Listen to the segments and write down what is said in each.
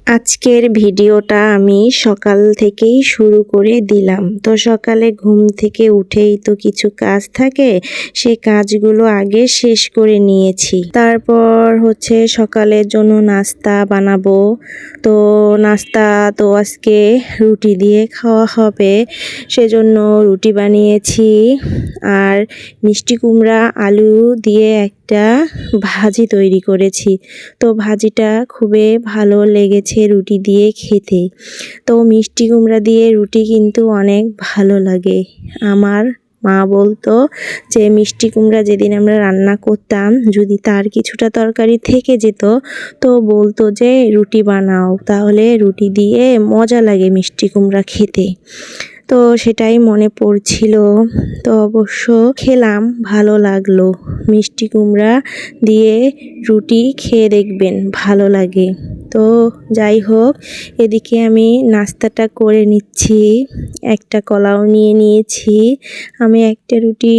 আজকের ভিডিওটা আমি সকাল থেকেই শুরু করে দিলাম। তো সকালে ঘুম থেকে উঠেই তো কিছু কাজ থাকে, সে কাজগুলো আগে শেষ করে নিয়েছি। তারপর হচ্ছে সকালের জন্য নাস্তা বানাবো। তো নাস্তা তো আজকে রুটি দিয়ে খাওয়া হবে, সেজন্য রুটি বানিয়েছি। আর মিষ্টি কুমড়া আলু দিয়ে একটা ভাজি তৈরি করেছি। তো ভাজিটা খুবই ভালো লেগেছে রুটি দিয়ে খেতে। তো মিষ্টি কুমড়া দিয়ে রুটি কিন্তু অনেক ভালো লাগে। আমার মা বলতো যে মিষ্টি কুমড়া যেদিন আমরা রান্না করতাম, যদি তার কিছুটা তরকারি থেকে যেত তো বলতো যে রুটি বানাও, তাহলে রুটি দিয়ে মজা লাগে মিষ্টি কুমড়া খেতে। তো সেটাই মনে পড়ছিল। তো অবশ্য খেলাম, ভালো লাগলো। মিষ্টি কুমড়া দিয়ে রুটি খেয়ে দেখবেন, ভালো লাগে। তো যাই হোক, এদিকে আমি নাস্তাটা করে নিচ্ছি। একটা কলাও নিয়ে নিয়েছি। আমি একটা রুটি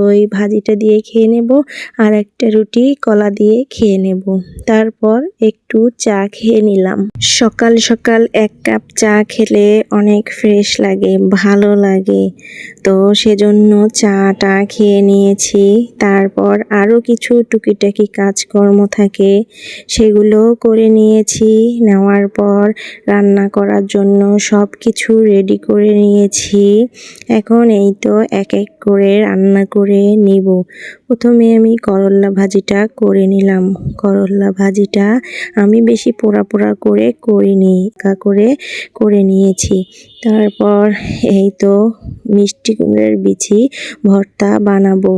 ওই ভাজিটা দিয়ে খেয়ে নেব, আর একটা রুটি কলা দিয়ে খেয়ে নেব। তারপর একটু চা খেয়ে নিলাম। সকাল সকাল এক কাপ চা খেলে অনেক ফ্রেশ লাগে, ভালো লাগে। তো সেজন্য চাটা খেয়ে নিয়েছি। তারপর আরও কিছু টুকিটাকি কাজকর্ম থাকে, সেগুলো করে নিয়েছি। নেওয়ার পর রান্না করার জন্য সব কিছু রেডি করে নিয়েছি। এখন এই তো এক এক করে রান্না করে নিব। প্রথমে আমি করল্লা ভাজিটা করে নিলাম। করল্লা ভাজিটা আমি বেশি পোড়া পোড়া করে করিনি, করে নিয়েছি। তারপর এই তো মিষ্টি কুমড়ার বিচি ভর্তা বানাবো।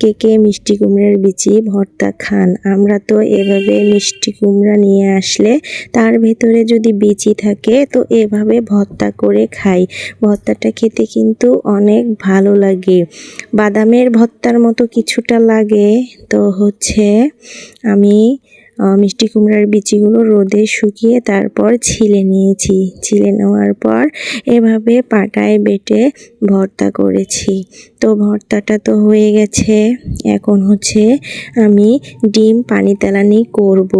কে কে মিষ্টি কুমড়ার বিচি ভর্তা খান? আমরা তো এভাবে মিষ্টি কুমড়া নিয়ে আসলে তার ভেতরে যদি বিচি থাকে তো এভাবে ভর্তা করে খাই। ভর্তাটা খেতে কিন্তু অনেক ভালো লাগে, বাদামের ভর্তার মতো কিছুটা লাগে। তো আমি মিষ্টি কুমড়ার বিচিগুলো রোদে শুকিয়ে তারপর ছিলে নিয়েছি। ছিলে নেওয়ার পর এভাবে পাটায় বেটে ভর্তা করেছি। তো ভর্তাটা তো হয়ে গেছে। এখন আমি ডিম পানি তেলানি করব।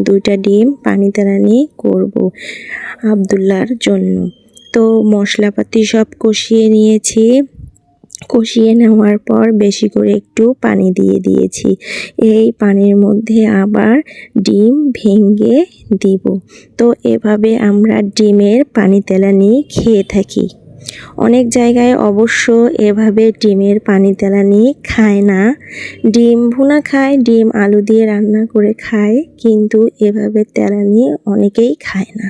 2টা ডিম পানি তেলানি করব আব্দুল্লাহর জন্য। তো মশলাপাতি সব কষিয়ে নিয়েছি। কষিয়ে নেওয়ার পর বেশি করে একটু পানি দিয়ে দিয়েছি। এই পানির মধ্যে আবার ডিম ভেঙে দিব। তো এভাবে আমরা ডিমের পানি তেলানি খেয়ে থাকি। অনেক জায়গায় অবশ্য এভাবে ডিমের পানি তেলানি খায় না, ডিম ভুনা খায়, ডিম আলু দিয়ে রান্না করে খায়, কিন্তু এভাবে তেলানি অনেকেই খায় না।